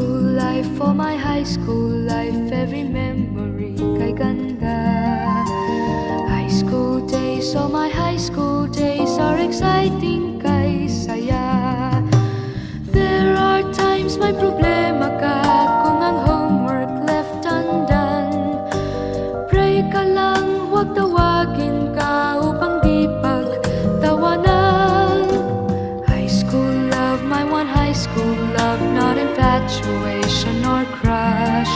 school life, for my high school life, every memory kay ganda. High school days, oh my high school days are exciting kay saya. There are times may problema ka kung ang homework left undone. Pray ka lang, huwag tawagin ka upang di pagtawanan. High school love, my one high school love, not infatuation or crush.